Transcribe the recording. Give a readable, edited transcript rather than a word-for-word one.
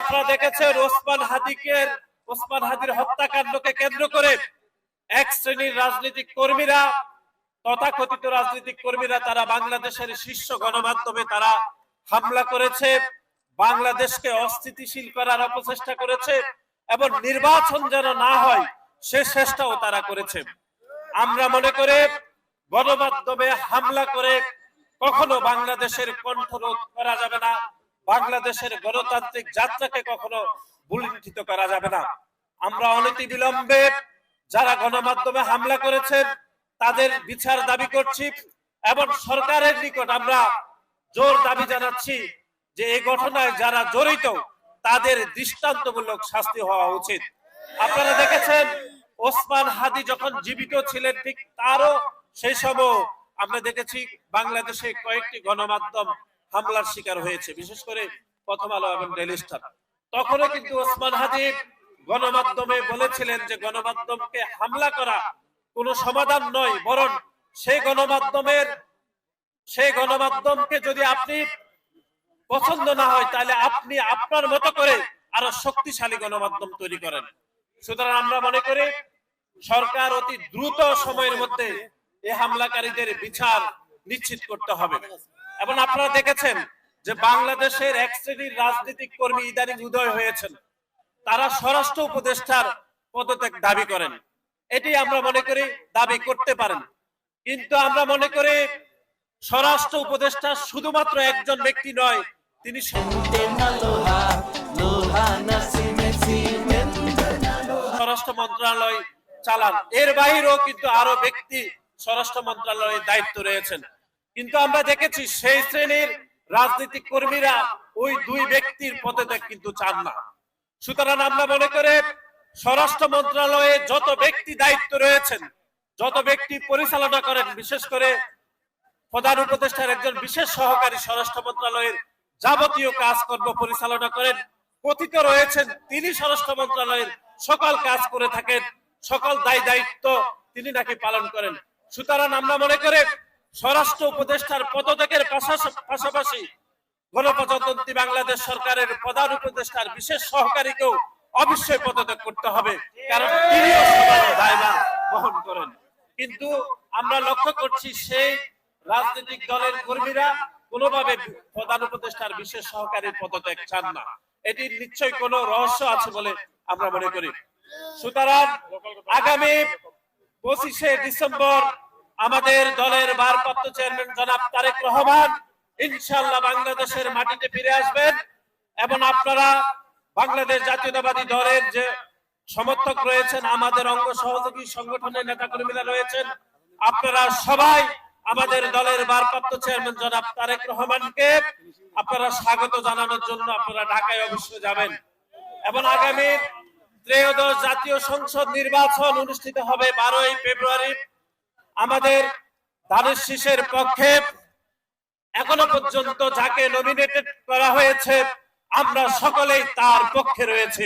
আপনারা দেখেছেন ওসমান হাদির হত্যাকাণ্ডকে কেন্দ্র করে এক শ্রেণীর রাজনৈতিক কর্মীরা, তথাকথিত রাজনৈতিক কর্মীরা, তারা বাংলাদেশের শীর্ষ গণমাধ্যমে তারা হামলা করেছে, বাংলাদেশকে অস্থিতিশীল করার অপচেষ্টা করেছে এবং নির্বাচন যেন না হয় সে চেষ্টাও তারা করেছে। আমরা মনে করে গণমাধ্যমে হামলা করে কখনো বাংলাদেশের কণ্ঠরোধ করা যাবে না, বাংলাদেশের গণতান্ত্রিক যাত্রাকে কখনো ভুলুণ্ঠিত করা যাবে না। আমরা অনতিবিলম্বে যারা গণমাধ্যমে হামলা করেছেন তাদের বিচার দাবি করছি এবং সরকারের নিকট আমরা জোর দাবি জানাচ্ছি যে এই ঘটনায় যারা জড়িত তাদের দৃষ্টান্তমূলক শাস্তি হওয়া উচিত। আপনারা দেখেছেন ওসমান হাদি যখন জীবিত ছিলেন ঠিক তারও সেই সময় আমরা দেখেছি বাংলাদেশে কয়েকটি গণমাধ্যম হামলার শিকার হয়েছে, বিশেষ করে প্রথম আলো এবং ডেইলি স্টার। তখনও কিন্তু ওসমান হাদি গণমাধ্যমে বলেছিলেন যে গণমাধ্যমকে হামলা করা কোনো সমাধান নয়, বরং সেই গণমাধ্যমকে যদি আপনি পছন্দ না হয় তাহলে আপনি আপনার মতো করে আরো শক্তিশালী গণমাধ্যম তৈরি করেন। সুতরাং আমরা মনে করি সরকার অতি দ্রুত সময়ের মধ্যে এই হামলাকারীদের বিচার নিশ্চিত করতে হবে। এবং আপনারা দেখেছেন যে বাংলাদেশের এক শ্রেণীর রাজনৈতিক কর্মী ইদানিং উদয় হয়েছেন, তারা স্বরাষ্ট্র উপদেষ্টার পদত্যাগ দাবি করেন। এটি আমরা মনে করি দাবি করতে পারেন, কিন্তু আমরা মনে করি স্বরাষ্ট্র উপদেষ্টা শুধুমাত্র একজন ব্যক্তি নয়, তিনি স্বরাষ্ট্র মন্ত্রণালয় চালান, এর বাইরেও কিন্তু আরো ব্যক্তি স্বরাষ্ট্র মন্ত্রণালয়ের দায়িত্ব রয়েছেন। কিন্তু আমরা দেখেছি সেই শ্রেণীর রাজনৈতিক কর্মীরা ওই দুই ব্যক্তির পদত্যাগ কিন্তু চান না। সুতরাং আমরা মনে করে স্বরাষ্ট্র মন্ত্রণালয়ে যত ব্যক্তি দায়িত্ব রয়েছেন, যত ব্যক্তি পরিচালনা করেন, বিশেষ করে প্রধান উপদেষ্টার একজন বিশেষ সহকারী স্বরাষ্ট্র মন্ত্রণালয়ের যাবতীয় কাজকর্ম পরিচালনা করেন, কথিত রয়েছেন তিনি স্বরাষ্ট্র মন্ত্রণালয়ের সকল কাজ করে থাকেন, সকল দায়িত্ব তিনি নাকি পালন করেন। সুতরাং আমরা মনে করে স্বরাষ্ট্র উপদেষ্টার পদত্যাগের পাশাপাশি গণপ্রজাতন্ত্রী বাংলাদেশ সরকারের প্রধান উপদেষ্টার বিশেষ সহকারীকেও অবশ্যই পদত্যাগ করতে হবে, কারণ তিনিও সবার দায়ভার বহন করেন। কিন্তু আমরা লক্ষ্য করছি সেই রাজনৈতিক দলের কর্মীরা কোনোভাবে প্রধান উপদেষ্টার বিশেষ সহকারীর পদত্যাগ চান না। এটির নিশ্চয়ই কোনো রহস্য আছে বলে আমরা মনে করি। সুতরাং আগামী 25শে ডিসেম্বর আমাদের দলের ভারপ্রাপ্ত চেয়ারম্যান জনাব তারেক রহমান ইনশাআল্লাহ বাংলাদেশের মাটিতে ফিরে আসবেন এবং আপনারা বাংলাদেশ জাতীয়তাবাদী দলের যে সমর্থক রয়েছেন, আমাদের অঙ্গ সহযোগী সংগঠনের নেতাকর্মীরা রয়েছেন, আপনারা সবাই আমাদের দলের ভারপ্রাপ্ত চেয়ারম্যান জনাব তারেক রহমানকে আপনারা স্বাগত জানানোর জন্য আপনারা ঢাকায় অবশ্যই যাবেন। এবং আগামী ত্রয়োদশ জাতীয় সংসদ নির্বাচন অনুষ্ঠিত হবে 12ই ফেব্রুয়ারি। আমাদের ধানের শীষের পক্ষে এখনো পর্যন্ত যাকে নমিনেটেড করা হয়েছে আমরা সকলেই তার পক্ষে রয়েছি।